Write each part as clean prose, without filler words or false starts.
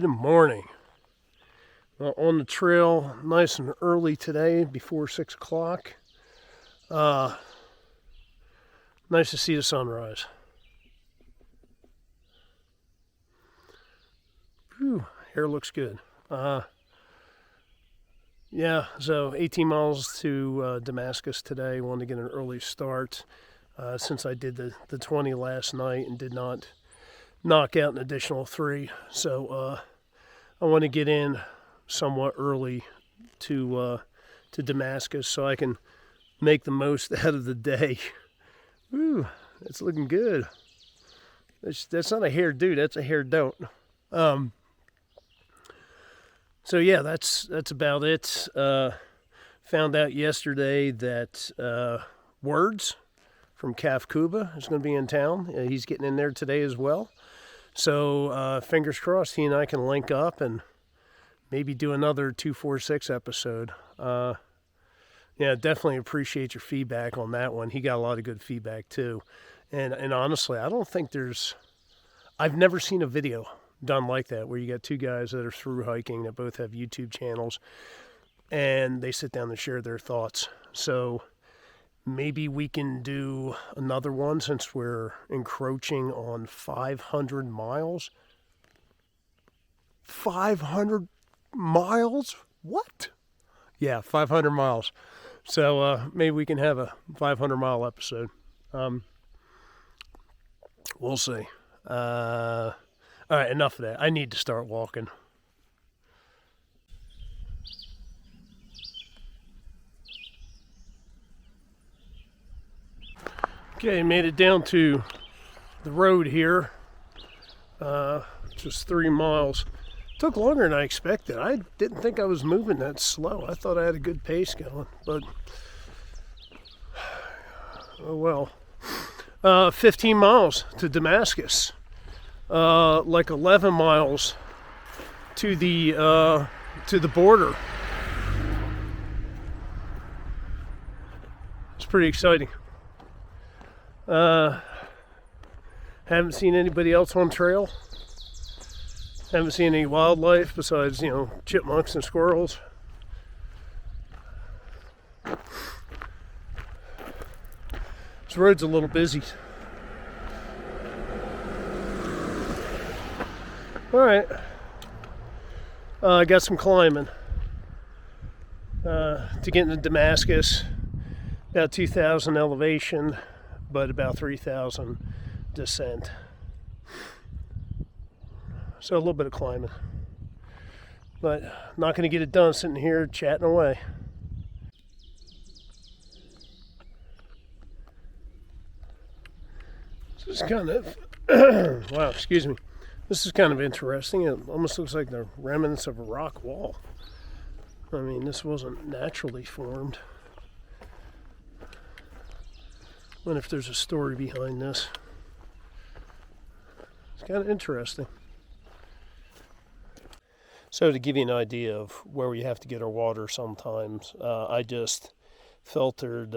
morning. On the trail nice and early today before 6 o'clock. Nice to see the sunrise. Whew, hair looks good. Yeah, so 18 miles to Damascus today. Wanted to get an early start since I did the 20 last night and did not knock out an additional 3. So I want to get in somewhat early to Damascus so I can make the most out of the day. Woo, that's looking good. That's not a hair do, that's a hair don't. So yeah, that's about it. Found out yesterday that Words from Calf Cuba is going to be in town. He's getting in there today as well. So fingers crossed he and I can link up and maybe do another 246 episode. Yeah, definitely appreciate your feedback on that one. He got a lot of good feedback too. And honestly, I don't think I've never seen a video done like that where you got 2 guys that are through hiking that both have YouTube channels and they sit down and share their thoughts. So maybe we can do another one since we're encroaching on 500 miles. 500 miles? What? Yeah, 500 miles. So maybe we can have a 500-mile episode. We'll see. All right, enough of that. I need to start walking. Okay, made it down to the road here. Just 3 miles. Took longer than I expected. I didn't think I was moving that slow. I thought I had a good pace going, but oh well. 15 miles to Damascus. Like 11 miles to the border. It's pretty exciting. Haven't seen anybody else on trail. Haven't seen any wildlife besides, chipmunks and squirrels. This road's a little busy. All right. I got some climbing to get into Damascus. About 2,000 elevation, but about 3,000 descent. So a little bit of climbing, but not going to get it done sitting here chatting away. This is kind of, wow, excuse me. This is kind of interesting. It almost looks like the remnants of a rock wall. I mean, this wasn't naturally formed. I wonder if there's a story behind this. It's kind of interesting. So to give you an idea of where we have to get our water sometimes, I just filtered,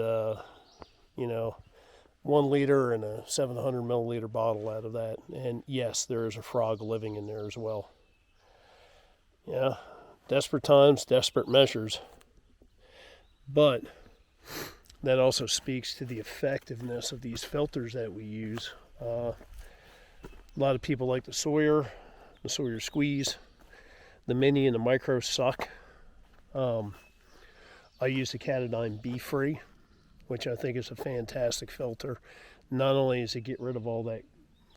1 liter and a 700 milliliter bottle out of that. And yes, there is a frog living in there as well. Yeah, desperate times, desperate measures. But that also speaks to the effectiveness of these filters that we use. A lot of people like the Sawyer Squeeze. The mini and the micro suck. I use the Catadine Be Free, which I think is a fantastic filter. Not only does it get rid of all that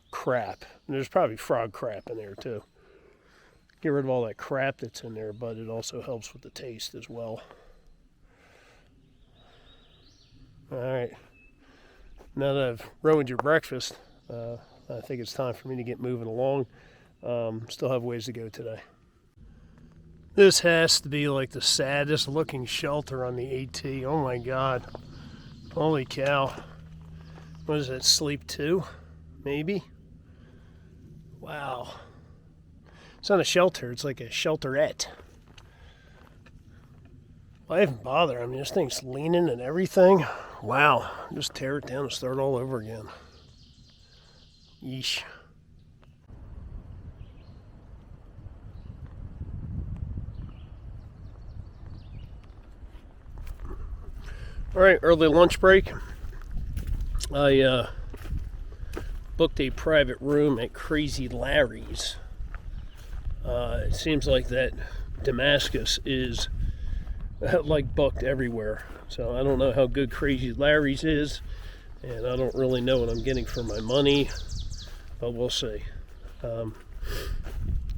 crap, and there's probably frog crap in there too. Get rid of all that crap that's in there, but it also helps with the taste as well. All right. Now that I've ruined your breakfast, I think it's time for me to get moving along. Still have ways to go today. This has to be like the saddest looking shelter on the AT. Oh my God. Holy cow. What is it, Sleep 2? Maybe? Wow. It's not a shelter, it's like a shelterette. Why even bother? I mean, this thing's leaning and everything. Wow. Just tear it down and start all over again. Yeesh. All right, early lunch break. I booked a private room at Crazy Larry's. It seems like that Damascus is like booked everywhere. So I don't know how good Crazy Larry's is, and I don't really know what I'm getting for my money, but we'll see.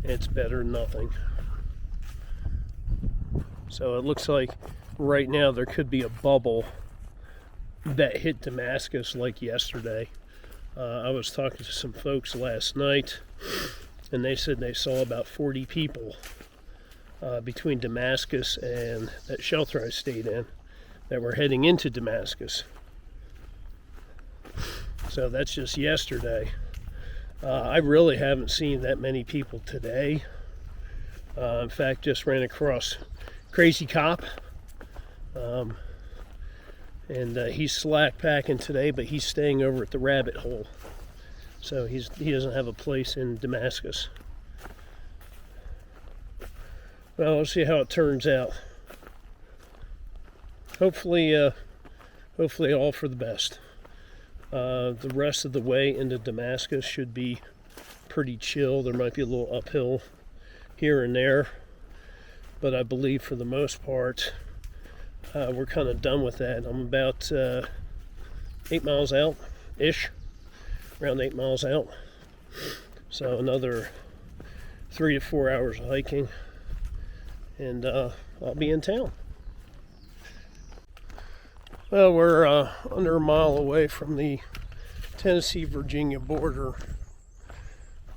It's better than nothing. So it looks like right now there could be a bubble that hit Damascus like yesterday. I was talking to some folks last night, and they said they saw about 40 people between Damascus and that shelter I stayed in that were heading into Damascus. So that's just yesterday. I really haven't seen that many people today. In fact, just ran across Crazy Cop. And he's slack packing today, but he's staying over at the Rabbit Hole. So he doesn't have a place in Damascus. Well, we'll see how it turns out. Hopefully all for the best. The rest of the way into Damascus should be pretty chill. There might be a little uphill here and there, but I believe for the most part we're kind of done with that. I'm about 8 miles out-ish, around 8 miles out. So another 3 to 4 hours of hiking, and I'll be in town. Well, we're under a mile away from the Tennessee-Virginia border,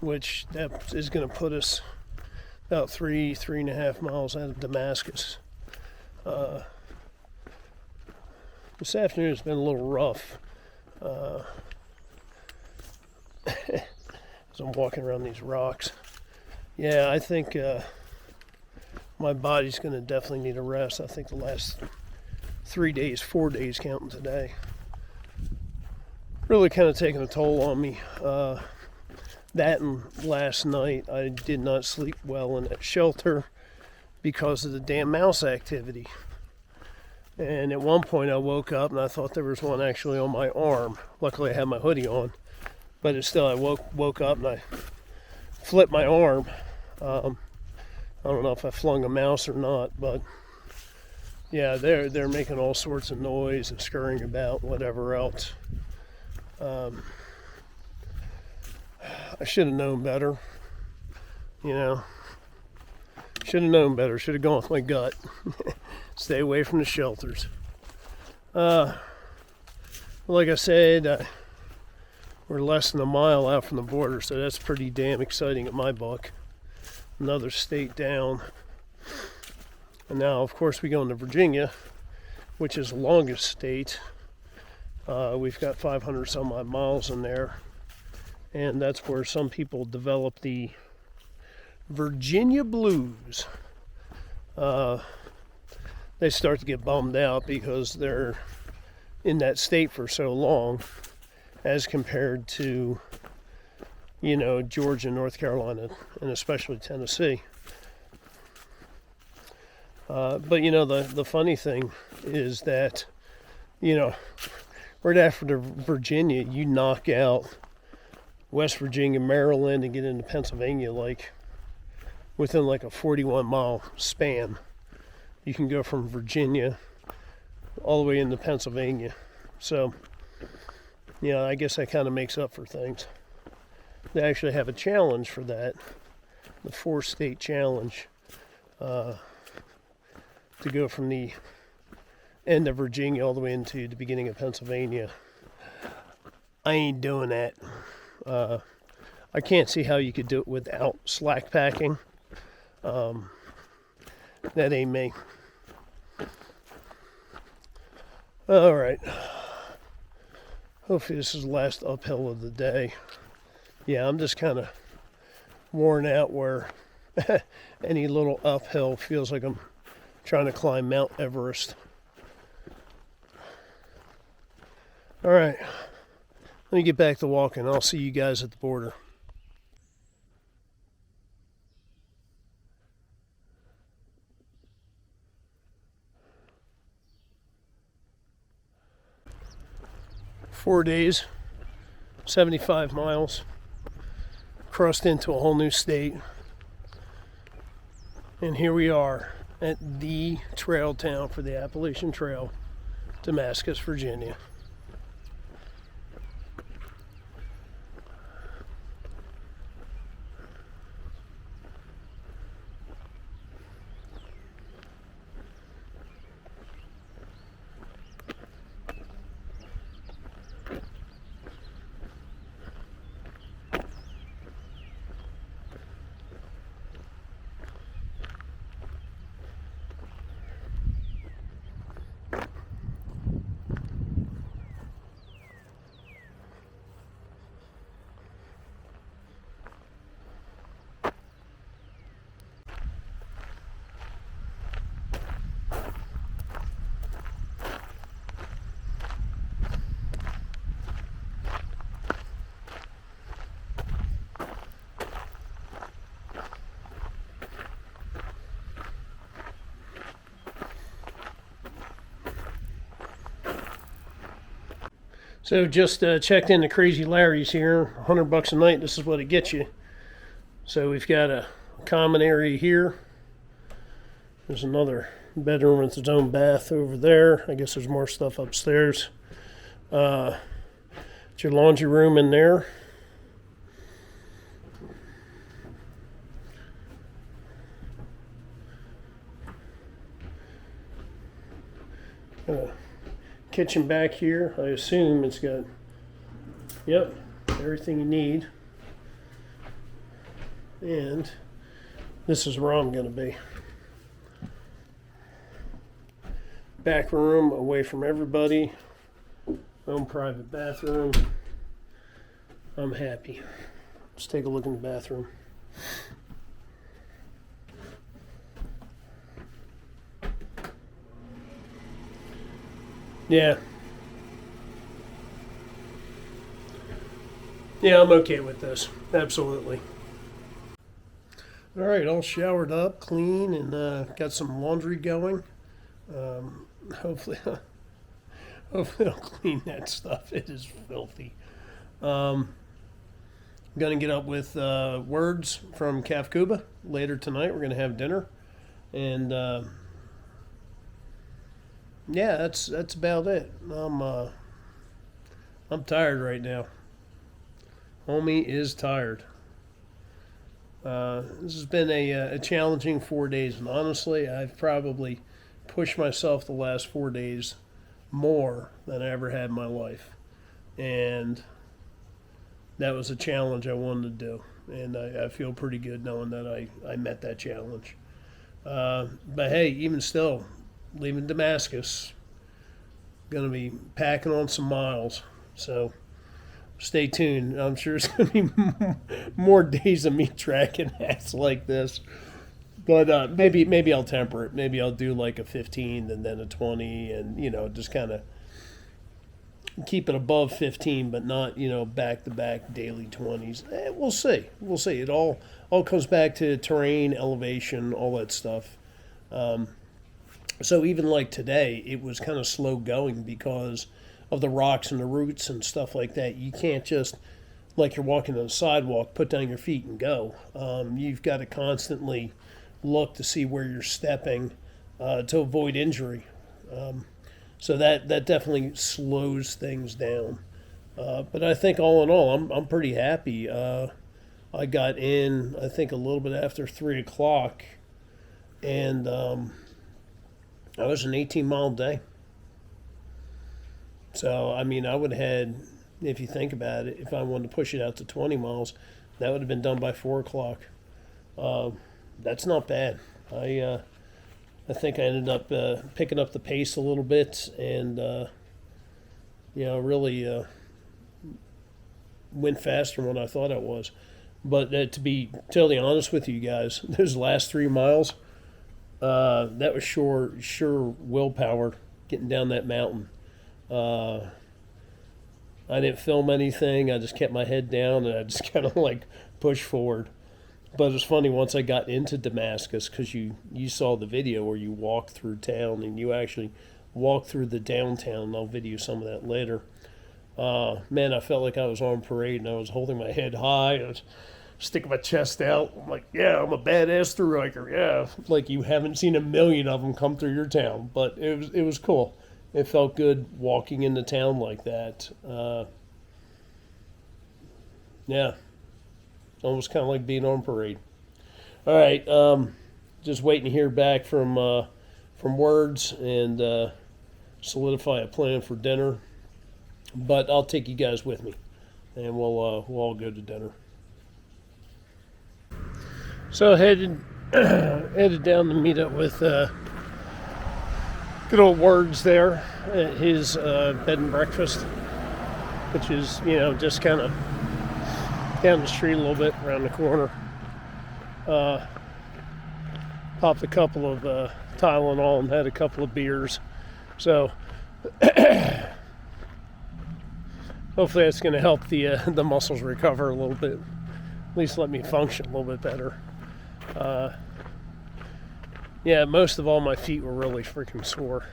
which that is going to put us about 3.5 miles out of Damascus. This afternoon has been a little rough as I'm walking around these rocks. Yeah, I think my body's going to definitely need a rest. I think the last 4 days counting today, really kind of taking a toll on me. That and last night I did not sleep well in that shelter because of the damn mouse activity. And at one point I woke up and I thought there was one actually on my arm. Luckily I had my hoodie on, but it's still, I woke up and I flipped my arm. I don't know if I flung a mouse or not, but yeah, they're making all sorts of noise and scurrying about, whatever else. I should have known better, you know. Should have known better. Should have gone with my gut. Stay away from the shelters. Like I said, we're less than a mile out from the border, so that's pretty damn exciting in my book. Another state down. And now, of course, we go into Virginia, which is the longest state. We've got 500 some odd miles in there. And that's where some people develop the Virginia blues. They start to get bummed out because they're in that state for so long as compared to, you know, Georgia, North Carolina, and especially Tennessee. But, you know, the funny thing is that, you know, right after Virginia, you knock out West Virginia, Maryland, and get into Pennsylvania like within like a 41-mile span. You can go from Virginia all the way into Pennsylvania. So, yeah, I guess that kind of makes up for things. They actually have a challenge for that, the 4-state challenge, to go from the end of Virginia all the way into the beginning of Pennsylvania. I ain't doing that. I can't see how you could do it without slack packing. That ain't me. All right. Hopefully this is the last uphill of the day. Yeah, I'm just kind of worn out where any little uphill feels like I'm trying to climb Mount Everest. All right. Let me get back to walking. I'll see you guys at the border. 4 days, 75 miles, crossed into a whole new state. And here we are at the trail town for the Appalachian Trail, Damascus, Virginia. So just checked into Crazy Larry's here, $100 a night. This is what it gets you. So we've got a common area here. There's another bedroom with its own bath over there. I guess there's more stuff upstairs. It's your laundry room in there. Kitchen back here. I assume it's got, yep, everything you need. And this is where I'm going to be. Back room, away from everybody. Own private bathroom. I'm happy. Let's take a look in the bathroom. Yeah. Yeah, I'm okay with this. Absolutely. All right, all showered up, clean, and got some laundry going. Hopefully I'll clean that stuff. It is filthy. I'm going to get up with words from Caf Cuba later tonight. We're going to have dinner. And yeah, that's about it. I'm tired right now. Homie is tired. This has been a challenging 4 days, and honestly, I've probably pushed myself the last 4 days more than I ever had in my life. And that was a challenge I wanted to do, and I feel pretty good knowing that I met that challenge. But hey, even still, leaving Damascus, going to be packing on some miles, so stay tuned. I'm sure it's going to be more days of me tracking acts like this, but maybe I'll temper it. Maybe I'll do like a 15 and then a 20, and just kind of keep it above 15, but not back-to-back daily 20s. We'll see. It all comes back to terrain, elevation, all that stuff. So even like today, it was kind of slow going because of the rocks and the roots and stuff like that. You can't just, like you're walking on a sidewalk, put down your feet and go. You've got to constantly look to see where you're stepping to avoid injury. So that definitely slows things down. But I think all in all, I'm pretty happy. I got in, I think, a little bit after 3 o'clock, and that was an 18-mile day. So, I mean, I would have had, if you think about it, if I wanted to push it out to 20 miles, that would have been done by 4 o'clock. That's not bad. I think I ended up picking up the pace a little bit and, really went faster than what I thought I was. But to be totally honest with you guys, those last 3 miles, that was sure willpower getting down that mountain. I didn't film anything. I just kept my head down and I just kind of like pushed forward. But it's funny, once I got into Damascus, because you saw the video where you walked through town and you actually walked through the downtown, and I'll video some of that later. Man, I felt like I was on parade, and I was holding my head high. I was sticking my chest out. I'm like, yeah, I'm a badass thru hiker. Yeah, like you haven't seen a million of them come through your town, but it was cool. It felt good walking into town like that. Yeah, almost kind of like being on parade. All right, just waiting to hear back from Words and solidify a plan for dinner. But I'll take you guys with me, and we'll all go to dinner. So headed down to meet up with good old Words there at his bed and breakfast, which is just kind of down the street a little bit, around the corner. Popped a couple of Tylenol and had a couple of beers, so. Hopefully that's going to help the muscles recover a little bit. At least let me function a little bit better. Yeah, most of all, my feet were really freaking sore.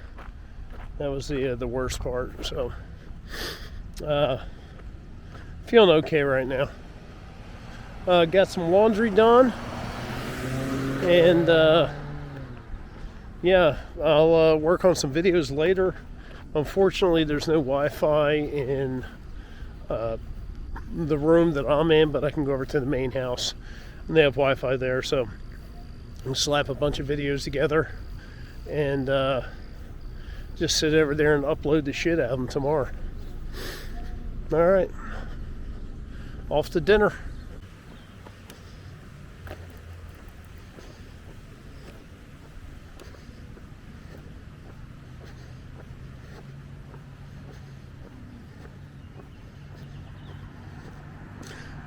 That was the worst part. So, feeling okay right now. Got some laundry done, and yeah, I'll work on some videos later. Unfortunately, there's no Wi-Fi in the room that I'm in, but I can go over to the main house and they have Wi-Fi there, so I can slap a bunch of videos together and just sit over there and upload the shit out of them tomorrow. All right, off to dinner.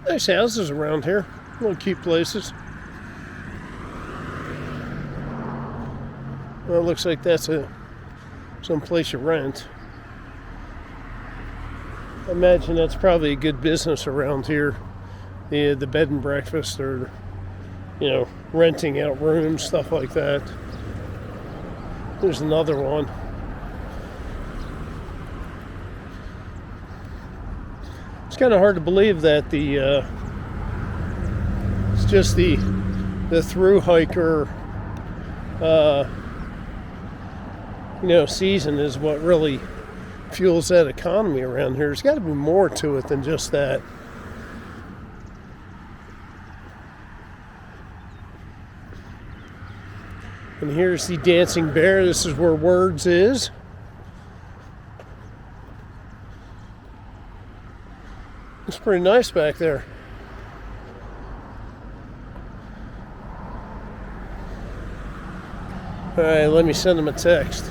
Nice houses around here, little cute places. Well, it looks like that's some place you rent. I imagine that's probably a good business around here. The bed and breakfast, or renting out rooms, stuff like that. There's another one. It's kind of hard to believe that it's just the thru hiker season is what really fuels that economy around here. There's got to be more to it than just that. And here's the Dancing Bear. This is where Words is. It's pretty nice back there. All right, let me send him a text.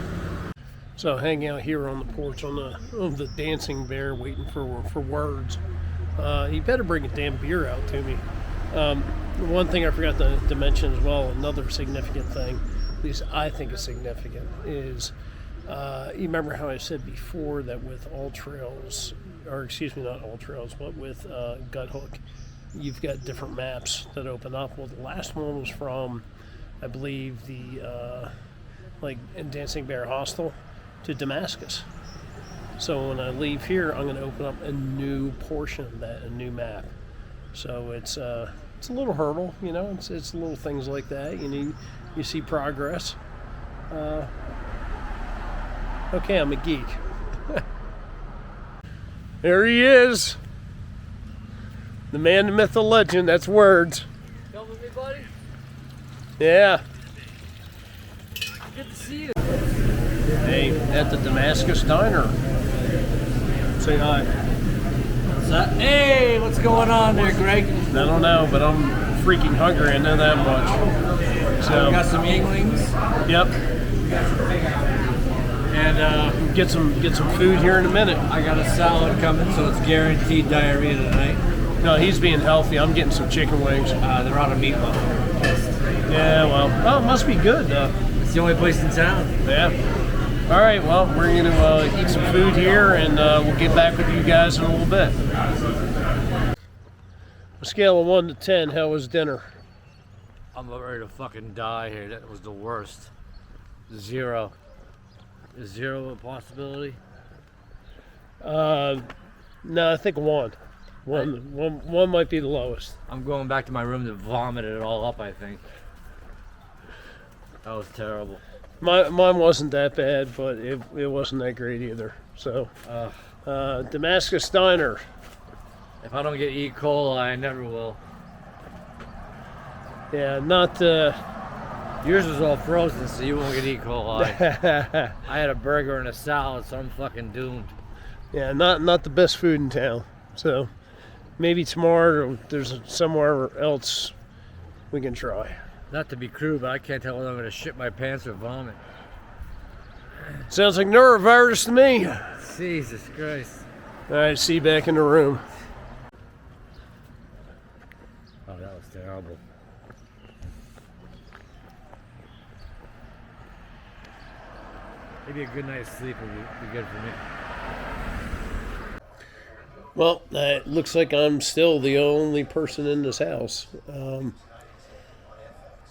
So hang out here on the porch on the Dancing Bear, waiting for Words. You better bring a damn beer out to me. One thing I forgot to mention as well, another significant thing, at least I think is significant, is you remember how I said before that with all trails, or excuse me, not all trails, but with Gut Hook, you've got different maps that open up. Well, the last one was from, I believe, the Dancing Bear Hostel to Damascus. So when I leave here, I'm going to open up a new portion of that, a new map. So it's a little hurdle, it's little things like that. You see progress. Okay, I'm a geek. There he is. The man, the myth, the legend. That's Words. Come with me, buddy. Yeah. Good to see you. Hey, at the Damascus Diner. Say hi. What's that? Hey, what's going on there, Greg? I don't know, but I'm freaking hungry. I know that much. So We got some Yinglings. Yep. And get some food here in a minute. I got a salad coming, so it's guaranteed diarrhea tonight. No, he's being healthy. I'm getting some chicken wings. They're on a meatloaf. Yeah, well, it must be good. It's the only place in town. Yeah. All right, well, we're going to eat some food here, and we'll get back with you guys in a little bit. A scale of 1 to 10, how was dinner? I'm about ready to fucking die here. That was the worst. 0. Is 0 a possibility? No, I think one. One might be the lowest. I'm going back to my room to vomit it all up, I think. That was terrible. Mine wasn't that bad, but it wasn't that great either. So, Damascus Diner. If I don't get E. coli, I never will. Yeah, not. Yours was all frozen, so you won't get E. coli. I had a burger and a salad, so I'm fucking doomed. Yeah, not the best food in town. So, maybe tomorrow there's somewhere else we can try. Not to be crude, but I can't tell whether I'm going to shit my pants or vomit. Sounds like norovirus to me. Jesus Christ. All right, see you back in the room. Oh, that was terrible. Maybe a good night's sleep would be good for me. Well, it looks like I'm still the only person in this house.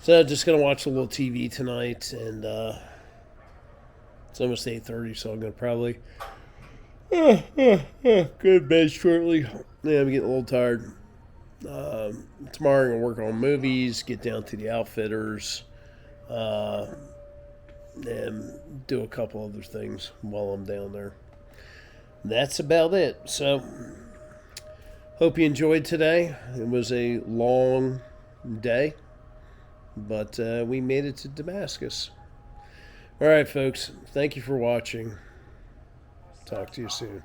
So I'm just going to watch a little TV tonight, and it's almost 8:30, so I'm going to probably go to bed shortly. Yeah, I'm getting a little tired. Tomorrow I'm going to work on movies, get down to the Outfitters, and do a couple other things while I'm down there. That's about it. So, hope you enjoyed today. It was a long day, but we made it to Damascus. All right, folks. Thank you for watching. Talk to you soon.